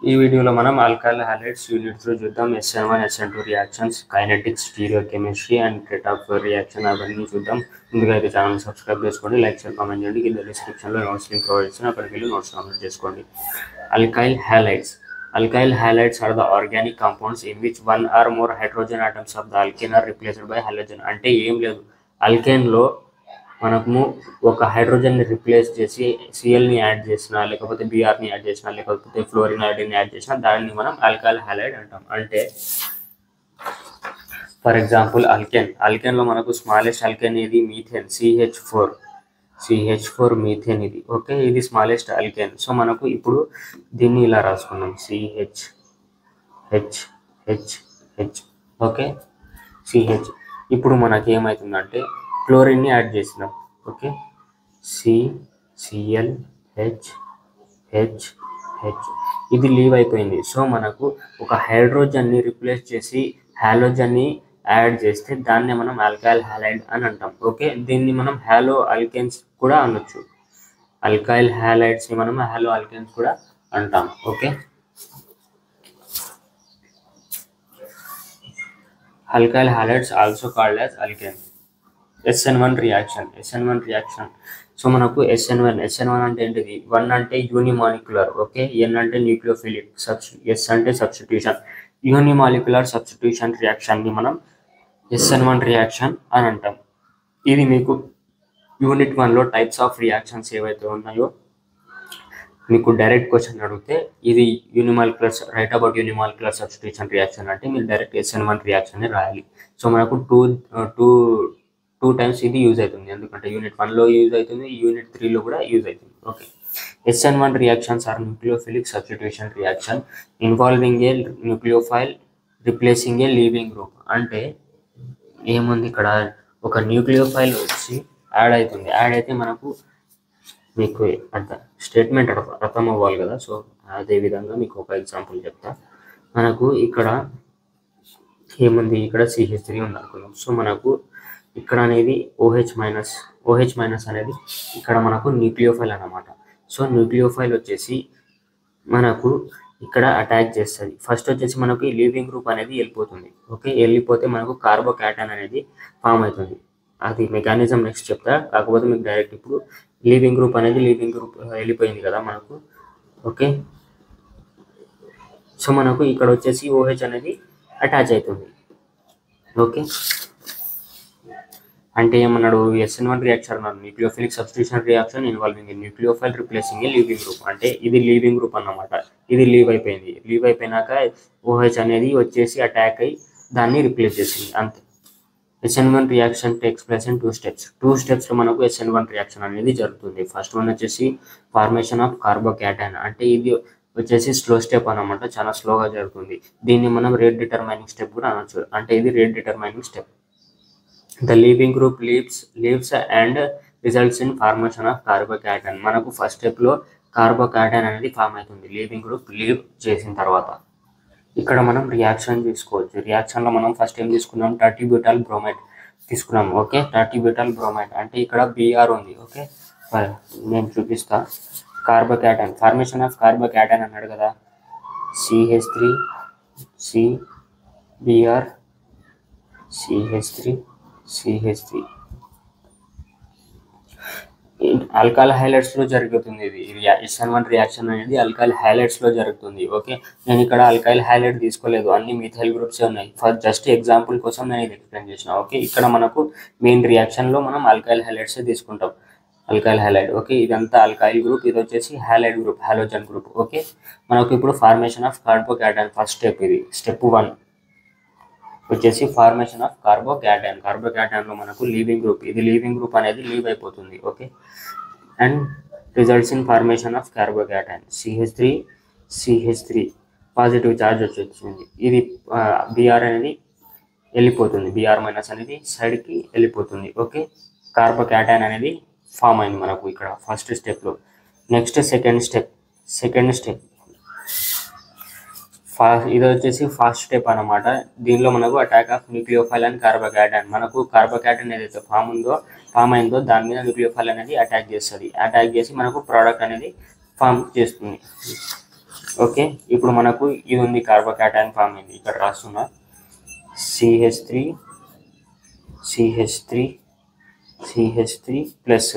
ఈ వీడియోలో మనం ఆల్కైల్ హాలైడ్స్ యూనిట్ 3 చూద్దాం. SN1 SN2 reactions, kinetics, stereochemistry and rate of reaction అవన్నీ చూద్దాం. ముందుగా అయితే ఛానల్ సబ్స్క్రైబ్ చేసుకోండి, లైక్ షేర్ కామెంట్ చేయండి. కింద డిస్క్రిప్షన్లో నోట్స్ లింక్ ప్రొవైడ్ చేసిన అక్కడికి వెళ్ళి నోట్స్ డౌన్లోడ్ చేసుకోండి. Alkyl halides. Alkyl halides are the organic compounds in which one or more hydrogen atoms of the alkane are replaced by halogen. అంటే ఏం లేదు, అల్కేన్లో మనము ఒక హైడ్రోజన్ని రిప్లేస్ చేసి సిఎల్ని యాడ్ చేసినా, లేకపోతే బిఆర్ని యాడ్ చేసినా, లేకపోతే ఫ్లోరిన్ ఐడిని యాడ్ చేసినా దానిని మనం ఆల్కైల్ హాలైడ్ అంటాం. అంటే ఫర్ ఎగ్జాంపుల్ అల్కేన్లో మనకు స్మాలెస్ట్ అల్కేన్ ఇది మీథేన్, CH4 మీథేన్ ఇది. ఓకే, ఇది స్మాలెస్ట్ అల్కేన్. సో మనకు ఇప్పుడు దీన్ని ఇలా రాసుకున్నాం, CH. Okay, CH. ఇప్పుడు మనకి ఏమవుతుందంటే క్లోరిన్ని యాడ్ చేసినాం. ఓకే, CClH ఇది లీవ్ అయిపోయింది. సో మనకు ఒక హైడ్రోజన్ని రిప్లేస్ చేసి హాలోజన్ని యాడ్ చేస్తే దాన్ని మనం ఆల్కైల్ హాలైడ్ అని అంటాం. ఓకే, దీన్ని మనం హాలో ఆల్కేన్స్ కూడా అనొచ్చు. ఆల్కైల్ హాలైడ్స్ని మనం హాలో ఆల్కేన్స్ కూడా అంటాం. Okay, alkyl halides also called as alkane. SN1 reaction. So మనకు SN1 అంటే ఏంటిది? 1 అంటే యూనిమాలిక్యులర్, ఓకే, N అంటే న్యూక్లియోఫిలిక్, S అంటే సబ్స్టిట్యూషన్. యూనిమాలిక్యులర్ సబ్స్టిట్యూషన్ రియాక్షన్ని మనం SN1 రియాక్షన్ అని అంటాం. ఇది మీకు యూనిట్ 1లో టైప్స్ ఆఫ్ రియాక్షన్స్ ఏవైతే ఉన్నాయో మీకు డైరెక్ట్ క్వశ్చన్ అడిగితే ఇది unimolecular, write about unimolecular substitution reaction అంటే మీరు డైరెక్ట్ SN1 రియాక్షన్ రాయాలి. సో మనకు టూ టైమ్స్ ఇది యూజ్ అవుతుంది, ఎందుకంటే యూనిట్ 1లో యూజ్ అవుతుంది, యూనిట్ 3లో కూడా యూజ్ అవుతుంది. Okay, SN1 reactions are nucleophilic substitution reaction involving a nucleophile replacing a leaving group. అంటే ఏముంది ఇక్కడ, ఒక న్యూక్లియోఫైల్ వచ్చి యాడ్ అవుతుంది. యాడ్ అయితే మనకు మీకు స్టేట్మెంట్ అర్థం అవ్వాలి కదా. సో అదేవిధంగా మీకు ఒక ఎగ్జాంపుల్ చెప్తా. మనకు ఇక్కడ ఏముంది, ఇక్కడ CH3 ఉంది అనుకున్నాం. సో మనకు ఇక్కడ అనేది OH- అనేది ఇక్కడ మనకు న్యూక్లియోఫైల్ అన్నమాట. సో న్యూక్లియోఫైల్ వచ్చేసి మనకు ఇక్కడ అటాక్ చేస్తుంది. ఫస్ట్ వచ్చేసి మనకు ఈ లీవింగ్ గ్రూప్ అనేది వెళ్ళిపోతుంది. ఓకే, వెళ్ళిపోతే మనకు కార్బోకాటైన్ అనేది ఫామ్ అవుతుంది. అది మెకానిజం నెక్స్ట్ చెప్తా. కాకపోతే మీకు డైరెక్ట్ ఇప్పుడు లీవింగ్ గ్రూప్ వెళ్ళిపోయింది కదా మనకు. ఓకే, సో మనకు ఇక్కడ వచ్చేసి OH అనేది అటాచ్ అవుతుంది. ఓకే, అంటే ఏమన్నాడు, SN1 రియాక్షన్ అన్నాడు, nucleophilic substitution reaction involving nucleophile replacing leaving group. అంటే ఇది లీవింగ్ గ్రూప్ అన్నమాట. ఇది లీవ్ అయిపోయినాక OH అనేది వచ్చేసి అటాక్ అయ్యి దాన్ని రిప్లేస్ చేసింది, అంతే. SN1 reaction takes place in 2 స్టెప్స్లో మనకు SN1 రియాక్షన్ అనేది జరుగుతుంది. ఫస్ట్ వన్ వచ్చేసి ఫార్మేషన్ ఆఫ్ కార్బోకాటైన్. అంటే ఇది వచ్చేసి స్లో స్టెప్ అన్నమాట, చాలా స్లోగా జరుగుతుంది. దీన్ని మనం రేట్ డిటర్మైనింగ్ స్టెప్ కూడా అనొచ్చు. అంటే ఇది rate determining step. The leaving group leaves and results in formation of carbocation. మనకు ఫస్ట్ స్టెప్లో కార్బోకాటైన్ అనేది ఫామ్ అవుతుంది లీవింగ్ గ్రూప్ లీవ్ చేసిన తర్వాత. ఇక్కడ మనం రియాక్షన్ తీసుకోవచ్చు. రియాక్షన్లో మనం ఫస్ట్ ఏం తీసుకున్నాం, టర్టిబ్యూటైల్ బ్రోమైడ్ తీసుకున్నాం. ఓకే, టర్టిబ్యూటైల్ బ్రోమైడ్ అంటే ఇక్కడ BR ఉంది. ఓకే, నేను చూపిస్తా. కార్బోకాటైన్, ఫార్మేషన్ ఆఫ్ కార్బోకాటైన్ అన్నాడు కదా, CH3 CBr CH3 ఆల్కైల్ హాలైడ్స్లో జరుగుతుంది. ఇది SN1 రియాక్షన్ అనేది ఆల్కైల్ హాలైడ్స్లో జరుగుతుంది. ఓకే, నేను ఇక్కడ ఆల్కైల్ హాలైడ్ తీసుకోలేదు, అన్ని మిథైల్ గ్రూప్సే ఉన్నాయి. ఫర్ జస్ట్ ఎగ్జాంపుల్ కోసం నేను ఇది ఎక్స్ప్లెయిన్ చేసిన. ఓకే, ఇక్కడ మనకు మెయిన్ రియాక్షన్లో మనం ఆల్కైల్ హాలైడ్సే తీసుకుంటాం. Alkyl halide. ఓకే, ఇదంతా ఆల్కైల్ గ్రూప్, ఇది వచ్చేసి halide group, halogen group. Okay, మనకు ఇప్పుడు formation of carbocation first step, ఇది స్టెప్ 1 వచ్చేసి ఫార్మేషన్ ఆఫ్ కార్బోకాటైన్లో మనకు లీవింగ్ గ్రూప్, ఇది లీవింగ్ గ్రూప్ అనేది లీవ్ అయిపోతుంది. Okay, and results in formation of carbocation CH3 positive charge వచ్చింది. ఇది BR అనేది వెళ్ళిపోతుంది, BR- అనేది సైడ్కి వెళ్ళిపోతుంది. ఓకే, కార్బోకాటైన్ అనేది ఫామ్ అయింది మనకు ఇక్కడ ఫస్ట్ స్టెప్లో. నెక్స్ట్ సెకండ్ స్టెప్ ఇది వచ్చేసి ఫస్ట్ స్టెప్ అన్నమాట. దీనిలో మనకు అటాక్ ఆఫ్ న్యూక్లియోఫైల్ అండ్ కార్బోకాటైన్. మనకు కార్బోకాటైన్ ఏదైతే ఫామ్ అయిందో దాని మీద న్యూక్లియోఫైల్ అనేది అటాక్ చేస్తుంది. అటాక్ చేసి మనకు ప్రోడక్ట్ అనేది ఫామ్ చేస్తుంది. ఓకే, ఇప్పుడు మనకు ఇది ఉంది కార్బోకాటైన్ ఫామ్ అయింది. ఇక్కడ రాస్తున్నా CH3 CH3 CH3 ప్లస్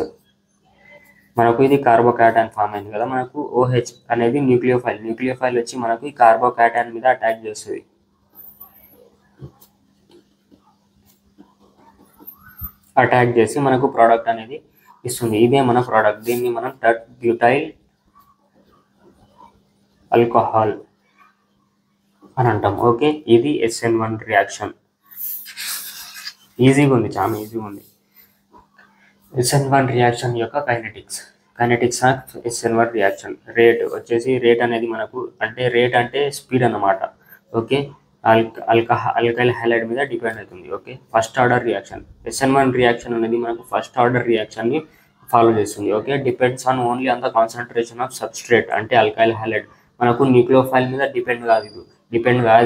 మనకు ఇది కార్బోకాటైన్ ఫామ్ అయింది కదా. మనకు OH అనేది న్యూక్లియోఫైల్ వచ్చి మనకు ఈ కార్బోకాటైన్ మీద అటాక్ చేస్తుంది. అటాక్ చేసి మనకు ప్రోడక్ట్ అనేది ఇస్తుంది. ఇదే మన ప్రోడక్ట్. దీన్ని మనం బ్యూటైల్ ఆల్కహాల్ అని అంటాం. ఓకే, ఇది SN1 రియాక్షన్. ఈజీగా ఉంది, చాలా ఈజీగా ఉంది. SN1 రియాక్షన్ యొక్క kinetics of SN1 reaction. Rate అనేది మనకు రేట్ అంటే స్పీడ్ అన్నమాట. ఓకే, ఆల్కైల్ హైలైడ్ మీద డిపెండ్ అవుతుంది. Okay, first order reaction. SN1 reaction అనేది మనకు ఫస్ట్ ఆర్డర్ రియాక్షన్ని ఫాలో చేస్తుంది. Okay, depends on only on the concentration of substrate అంటే ఆల్కైల్ హైలైడ్. మనకు న్యూక్లియోఫైల్ మీద డిపెండ్ కాదు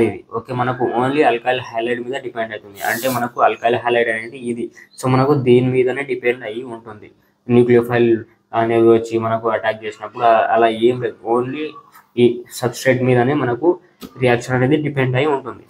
ఇది. ఓకే, మనకు ఓన్లీ ఆల్కైల్ హైలైడ్ మీద డిపెండ్ అవుతుంది. అంటే మనకు ఆల్కైల్ హైలైడ్ అనేది ఇది. సో మనకు దీని మీదనే డిపెండ్ అయ్యి ఉంటుంది. న్యూక్లియోఫైల్ అనేది వచ్చి మనకు అటాక్ చేసినప్పుడు అలా ఏం లేదు, ఓన్లీ ఈ సబ్స్ట్రేట్ మీదనే మనకు రియాక్షన్ అనేది డిపెండ్ అయి ఉంటుంది.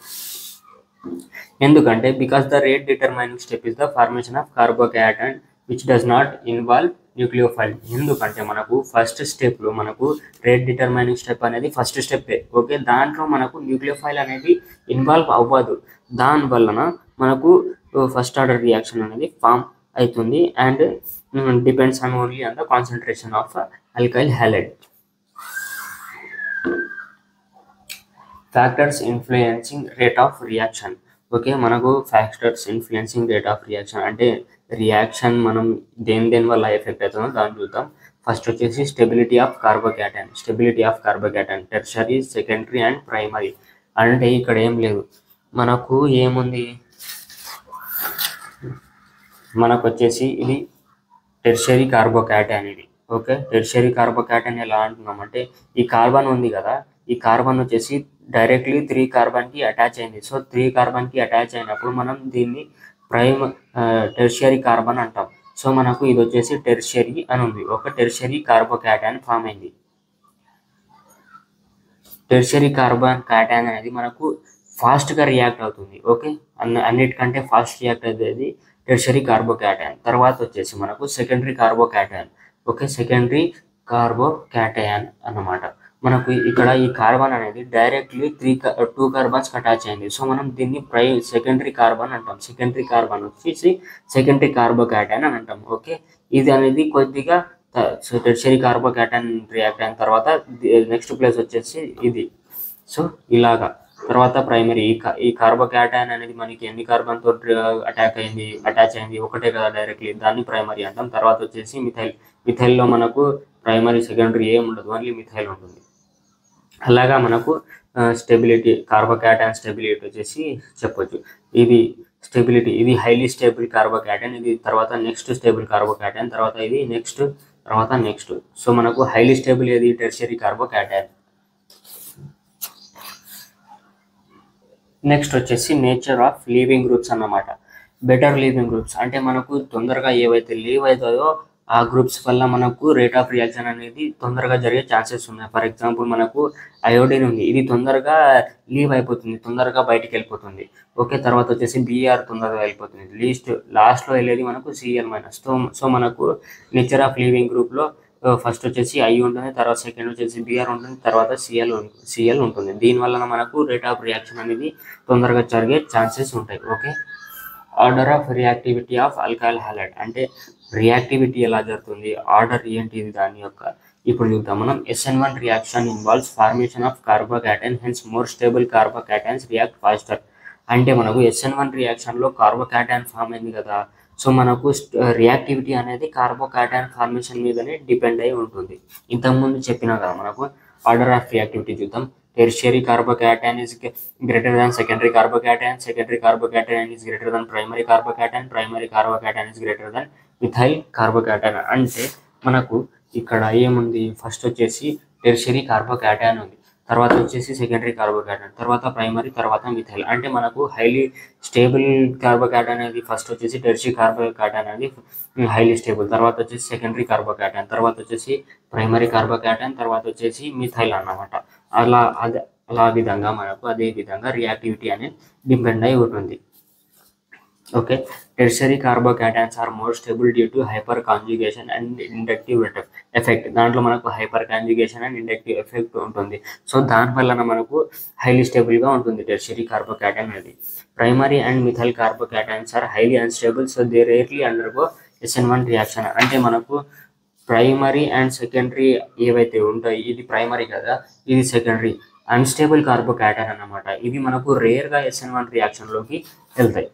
ఎందుకంటే because the rate determining step is the formation of carbocation which does not involve nucleophile. ఎందుకంటే మనకు ఫస్ట్ స్టెప్లో మనకు రేట్ డిటర్మైనింగ్ స్టెప్ అనేది ఫస్ట్ స్టెప్పే. ఓకే, దాంట్లో మనకు న్యూక్లియోఫైల్ అనేది ఇన్వాల్వ్ అవ్వదు. దానివలన మనకు ఫస్ట్ ఆర్డర్ రియాక్షన్ అనేది ఫామ్ అవుతుంది and depends on only on the concentration of alkyl halide. Factors influencing rate of reaction. Okay, మనకు factors influencing rate of reaction అంటే రియాక్షన్ మనం దేని వల్ల ఎఫెక్ట్ అవుతుందో దాన్ని చూద్దాం. ఫస్ట్ వచ్చేసి stability of carbocation tertiary, secondary and primary. అంటే ఇక్కడ ఏం లేదు, మనకు ఏముంది, మనకు వచ్చేసి ఇది టెర్షరీ కార్బోకాటైన్ ఇది. ఓకే, టెర్షరీ కార్బోకాటైన్ ఎలా అంటున్నామంటే ఈ కార్బన్ ఉంది కదా, ఈ కార్బన్ వచ్చేసి డైరెక్ట్లీ 3 కార్బన్కి అటాచ్ అయింది. సో 3 కార్బన్కి అటాచ్ అయినప్పుడు మనం దీన్ని టెర్షియరీ కార్బన్ అంటాం. సో మనకు ఇది వచ్చేసి టెర్షియరీ అని ఉంది. ఒక టెర్షియరీ కార్బోకాటైన్ ఫామ్ అయింది. టెర్షియరీ కార్బోకాటైన్ అనేది మనకు ఫాస్ట్గా రియాక్ట్ అవుతుంది. ఓకే, అన్నిటికంటే ఫాస్ట్ రియాక్ట్ అయ్యేది టెర్షియరీ కార్బోకాటైన్. తర్వాత వచ్చేసి మనకు సెకండరీ కార్బోకాటైన్. ఓకే, సెకండరీ కార్బోకాటైన్ అన్నమాట. మనకు ఇక్కడ ఈ కార్బన్ అనేది డైరెక్ట్లీ 2 కార్బన్స్ అటాచ్ అయింది. సో మనం దీన్ని సెకండరీ కార్బన్ అంటాం. సెకండరీ కార్బన్ వచ్చేసి సెకండరీ కార్బోకాటైన్ అని అంటాం. ఓకే, ఇది అనేది కొద్దిగా టెర్షియరీ కార్బోకాటైన్ రియాక్ట్ అయిన తర్వాత నెక్స్ట్ ప్లేస్ వచ్చేసి ఇది. సో ఇలాగా తర్వాత ప్రైమరీ. ఈ కార్బోకాటైన్ అనేది మనకి ఎన్ని కార్బన్తో అటాచ్ అయింది ఒకటే కదా డైరెక్ట్లీ, దాన్ని ప్రైమరీ అంటాం. తర్వాత వచ్చేసి మిథైల్లో మనకు ప్రైమరీ సెకండరీ ఏం ఉండదు, ఓన్లీ మిథైల్ ఉంటుంది. అలాగా మనకు స్టెబిలిటీ, కార్బోకాటైన్ స్టెబిలిటీ వచ్చేసి చెప్పొచ్చు. ఇది హైలీ స్టేబుల్ కార్బోకాటైన్. ఇది తర్వాత నెక్స్ట్ స్టేబుల్ కార్బోకాటైన్, తర్వాత ఇది నెక్స్ట్. సో మనకు హైలీ స్టేబుల్ ఏది, టెర్షియరీ కార్బోకాటైన్. నెక్స్ట్ వచ్చేసి నేచర్ ఆఫ్ లీవింగ్ గ్రూప్స్ అన్నమాట. బెటర్ లీవింగ్ గ్రూప్స్ అంటే మనకు తొందరగా ఏవైతే లీవ్ అవుతాయో ఆ గ్రూప్స్ వల్ల మనకు రేట్ ఆఫ్ రియాక్షన్ అనేది తొందరగా జరిగే ఛాన్సెస్ ఉన్నాయి. ఫర్ ఎగ్జాంపుల్ మనకు అయోడిన్ ఉంది, ఇది తొందరగా లీవ్ అయిపోతుంది, తొందరగా బయటికి వెళ్ళిపోతుంది. ఓకే, తర్వాత వచ్చేసి Br తొందరగా వెళ్ళిపోతుంది. లాస్ట్లో వెళ్ళేది మనకు Cl-. సో మనకు నేచర్ ఆఫ్ లీవింగ్ గ్రూప్లో ఫస్ట్ వచ్చేసి I ఉంటుంది, తర్వాత సెకండ్ వచ్చేసి Br ఉంటుంది, తర్వాత Cl ఉంటుంది. దీనివల్ల మనకు రేట్ ఆఫ్ రియాక్షన్ అనేది తొందరగా జరిగే ఛాన్సెస్ ఉంటాయి. Okay, order of reactivity of alkyl halide అంటే రియాక్టివిటీ ఎలా జరుగుతుంది, ఆర్డర్ ఏంటిది దాని యొక్క ఇప్పుడు చూద్దాం మనం. SN1 reaction involves formation of carbocation, hence more stable carbocations react faster. అంటే మనకు SN1 రియాక్షన్లో కార్బోకాటైన్ ఫామ్ అయింది కదా. సో మనకు రియాక్టివిటీ అనేది కార్బోకాటైన్ ఫార్మేషన్ మీదనే డిపెండ్ అయి ఉంటుంది. ఇంతకుముందు చెప్పినా కదా మనకు ఆర్డర్ ఆఫ్ రియాక్టివిటీ చూద్దాం. Tertiary carbocation is greater than secondary carbocation, secondary carbocation is greater than primary carbocation, primary carbocation is greater than methyl carbocation. అంటే మనకు ఇక్కడ ఏముంది, ఫస్ట్ వచ్చేసి టెర్షియరీ కార్బోకాటైన్ ఉంది, తర్వాత వచ్చేసి సెకండరీ కార్బోకాటైన్, తర్వాత ప్రైమరీ, తర్వాత మిథైల్. అంటే మనకు హైలీ స్టేబుల్ కార్బోకాటైన్ అనేది ఫస్ట్ వచ్చేసి టెర్షియరీ కార్బోకాటైన్ అనేది హైలీ స్టేబుల్, తర్వాత వచ్చేసి సెకండరీ కార్బోకాటైన్, తర్వాత వచ్చేసి ప్రైమరీ కార్బోకాటైన్, తర్వాత వచ్చేసి మిథైల్ అన్నమాట. అలా విధంగా మనకు అదే విధంగా రియాక్టివిటీ అనేది డిపెండ్ అయి ఉంటుంది. Okay, tertiary carbocations are more stable due to hyperconjugation and inductive effect. దాంట్లో మనకు hyperconjugation and inductive effect ఉంటుంది. సో దానివల్ల మనకు హైలీ స్టేబుల్గా ఉంటుంది టెర్షరీ కార్బోకేటైన్ అనేది. Primary and methyl carbocations are highly unstable, so they rarely undergo SN1 reaction. అంటే మనకు ప్రైమరీ అండ్ సెకండరీ ఏవైతే ఉంటాయి, ఇది ప్రైమరీ కదా, ఇది సెకండరీ అన్స్టేబుల్ కార్బోకేటైన్ అన్నమాట. ఇవి మనకు రేర్గా SN1 రియాక్షన్లోకి వెళ్తాయి.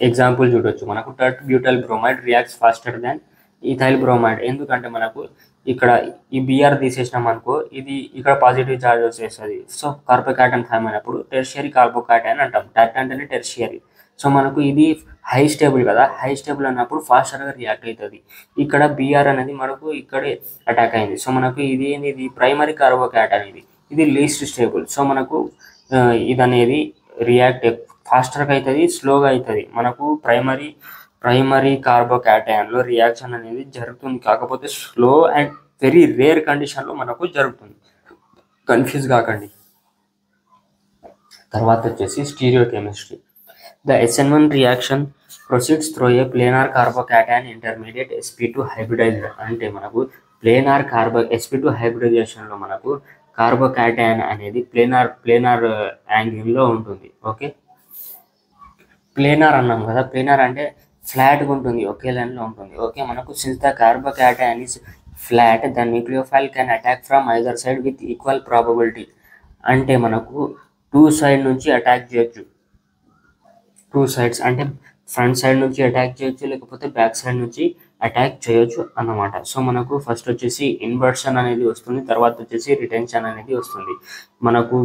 ఎగ్జాంపుల్ చూడొచ్చు, మనకు tert butyl bromide reacts faster than ethyl bromide. ఎందుకంటే మనకు ఇక్కడ ఈ బిఆర్ తీసేసినాం అనుకో, ఇది ఇక్కడ పాజిటివ్ ఛార్జ్ వచ్చేస్తుంది. సో కార్బోకేటైన్ ఫామ్ అయినప్పుడు టెర్షియరీ కార్బోకేటైన్ అంటాం. టర్ట్ అంటేనే టెర్షియరీ. సో మనకు ఇది హై స్టేబుల్ కదా, హై స్టేబుల్ అన్నప్పుడు ఫాస్టర్గా రియాక్ట్ అవుతుంది. ఇక్కడ బిఆర్ అనేది మనకు ఇక్కడే అటాక్ అయింది. సో మనకు ఇది ప్రైమరీ కార్బోకేటైన్, ఇది లీస్ట్ స్టేబుల్. సో మనకు ఇది అనేది రియాక్ట్ ఫాస్టర్గా అవుతుంది, స్లోగా అవుతుంది. మనకు ప్రైమరీ కార్బోకేటైన్లో రియాక్షన్ అనేది జరుగుతుంది, కాకపోతే స్లో అండ్ వెరీ రేర్ కండిషన్లో మనకు జరుగుతుంది. కన్ఫ్యూజ్ కాకండి. తర్వాత వచ్చేసి stereochemistry. The SN1 reaction proceeds through a planar carbocation intermediate sp2 hybridized. అంటే మనకు ప్లేనార్ sp2 హైబ్రిడైజేషన్లో మనకు కార్బోకేటైన్ అనేది ప్లేనార్ యాంగిల్లో ఉంటుంది. ఓకే, ప్లేనార్ అన్నాం కదా, ప్లేనార్ అంటే ఫ్లాట్గా ఉంటుంది, ఒకే లైన్లో ఉంటుంది. ఓకే, మనకు since the carbocation is flat the nucleophile can attack from either side with equal probability. అంటే మనకు టూ సైడ్ నుంచి అటాక్ చేయొచ్చు. టూ సైడ్స్ అంటే ఫ్రంట్ సైడ్ నుంచి అటాక్ చేయొచ్చు, లేకపోతే బ్యాక్ సైడ్ నుంచి అటాక్ చేయొచ్చు అన్నమాట. సో మనకు ఫస్ట్ వచ్చేసి ఇన్వర్షన్ అనేది వస్తుంది, తర్వాత వచ్చేసి రిటెన్షన్ అనేది వస్తుంది. మనకు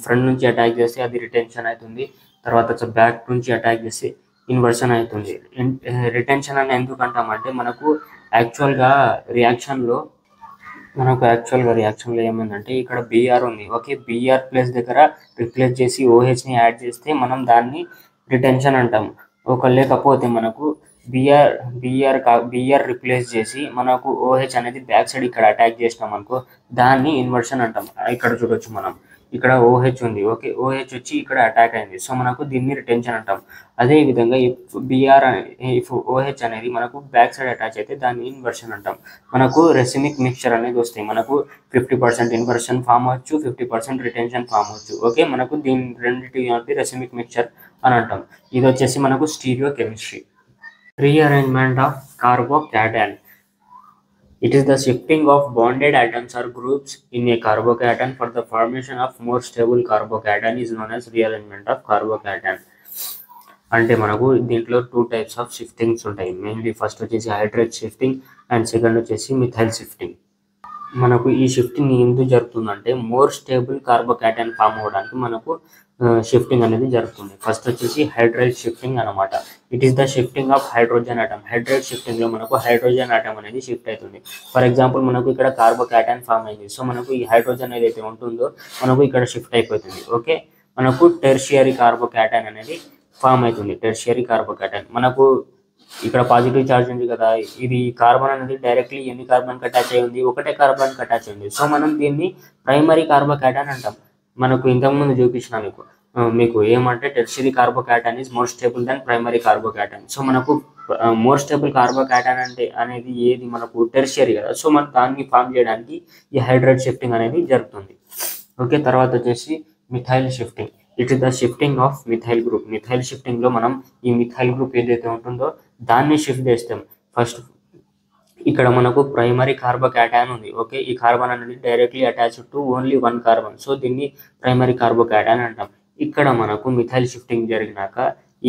ఫ్రంట్ నుంచి అటాక్ చేస్తే అది రిటెన్షన్ అవుతుంది, తర్వాత బ్యాక్ నుంచి అటాక్ చేసి ఇన్వర్షన్ అవుతుంది. రిటెన్షన్ అని ఎందుకు అంటామంటే మనకు యాక్చువల్గా రియాక్షన్లో ఏమైందంటే ఇక్కడ బిఆర్ ఉంది. ఓకే, బిఆర్ ప్లస్ దగ్గర రిప్లేస్ చేసి ఓహెచ్ని యాడ్ చేస్తే మనం దాన్ని రిటెన్షన్ అంటాం. లేకపోతే మనకు బిఆర్ రిప్లేస్ చేసి మనకు ఓహెచ్ అనేది బ్యాక్ సైడ్ ఇక్కడ అటాక్ చేసినాం అనుకో, దాన్ని ఇన్వర్షన్ అంటాం. ఇక్కడ చూడొచ్చు, మనం ఇక్కడ ఓహెచ్ ఉంది. ఓకే, ఓహెచ్ వచ్చి ఇక్కడ అటాక్ అయింది. సో మనకు దీన్ని రిటెన్షన్ అంటాం. అదేవిధంగా ఇఫ్ ఓహెచ్ అనేది మనకు బ్యాక్ సైడ్ అటాచ్ అయితే దాన్ని ఇన్వర్షన్ అంటాం. మనకు రెసిమిక్ మిక్చర్ అనేది వస్తాయి. మనకు 50% ఇన్వర్షన్ ఫామ్ అవచ్చు, 50% రిటెన్షన్ ఫామ్ అవచ్చు. ఓకే, మనకు దీని రెండింటి రెసిమిక్ మిక్చర్ అని అంటాం. ఇది వచ్చేసి మనకు stereochemistry. Rearrangement of carbocation. It is the shifting of bonded atoms or groups in a carbocation for the formation of more stable carbocation is known as rearrangement of carbocation. అంటే మనకు దీంట్లో 2 types of shiftings ఉంటాయి. Mainly first వచ్చేసి hydrate shifting and second వచ్చేసి methyl shifting. మనకు ఈ shifting ఎందుకు జరుగుతుందంటే మోర్ స్టేబుల్ కార్బోకేటైన్ ఫామ్ అవ్వడానికి మనకు షిఫ్టింగ్ అనేది జరుగుతుంది. ఫస్ట్ వచ్చేసి హైడ్రేట్ షిఫ్టింగ్ అనమాట. It is the shifting of hydrogen atom. Hydrate షిఫ్టింగ్లో మనకు హైడ్రోజన్ ఆటమ్ అనేది షిఫ్ట్ అవుతుంది. ఫర్ ఎగ్జాంపుల్ మనకు ఇక్కడ కార్బోకేటైన్ ఫామ్ అయింది. సో మనకు ఈ హైడ్రోజన్ ఏదైతే ఉంటుందో మనకు ఇక్కడ షిఫ్ట్ అయిపోతుంది. ఓకే, మనకు టెర్షియరీ కార్బోకేటైన్ అనేది ఫామ్ అవుతుంది. టెర్షియరీ కార్బోకేటైన్ మనకు ఇక్కడ పాజిటివ్ ఛార్జ్ ఉంది కదా, ఇది కార్బన్ అనేది డైరెక్ట్లీ ఎన్ని కార్బన్కి అటాచ్ అయి ఉంది, ఒకటే కార్బన్కి అటాచ్ అయింది. సో మనం దీన్ని ప్రైమరీ కార్బోకేటైన్ అంటాం. మనకు ఇంతకుముందు చూపించిన మీకు ఏమంటే tertiary carbocation is more stable than primary carbocation. So మనకు మోర్ స్టేబుల్ కార్బోకేటైన్ అనేది ఏది, మనకు టెర్షియరీ కదా. సో మనం దాన్ని ఫామ్ చేయడానికి ఈ హైడ్రేట్ షిఫ్టింగ్ అనేది జరుగుతుంది. ఓకే, తర్వాత వచ్చేసి methyl shifting. It is the shifting of methyl group. Methyl షిఫ్టింగ్లో మనం ఈ మిథైల్ గ్రూప్ ఏదైతే ఉంటుందో దాన్ని షిఫ్ట్ చేస్తాం. ఫస్ట్ ఇక్కడ మనకు ప్రైమరీ కార్బోకేటైన్ ఉంది. ఓకే, ఈ కార్బన్ అనేది directly attached to only 1 carbon. So దీన్ని ప్రైమరీ కార్బోకేటైన్ అంటాం. ఇక్కడ మనకు మిథైల్ షిఫ్టింగ్ జరిగినాక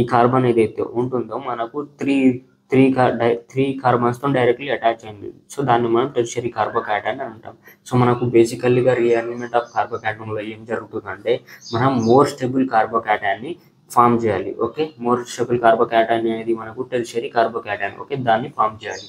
ఈ కార్బన్ ఏదైతే ఉంటుందో మనకు త్రీ కార్బన్స్తో డైరెక్ట్లీ అటాచ్ అయింది. సో దాన్ని మనం టెర్షియరీ కార్బోకేటైన్ అంటాం. సో మనకు బేసికల్లీగా రీఅరేంజ్మెంట్ ఆఫ్ కార్బోకేటైన్లో ఏం జరుగుతుందంటే మనం మోర్ స్టేబుల్ కార్బోకేటైన్ని ఫామ్ చేయాలి. ఓకే, మోర్ స్టేబుల్ కార్బోకేటైన్ అనేది మనకు టెర్షియరీ కార్బోకేటైన్. ఓకే, దాన్ని ఫామ్ చేయాలి.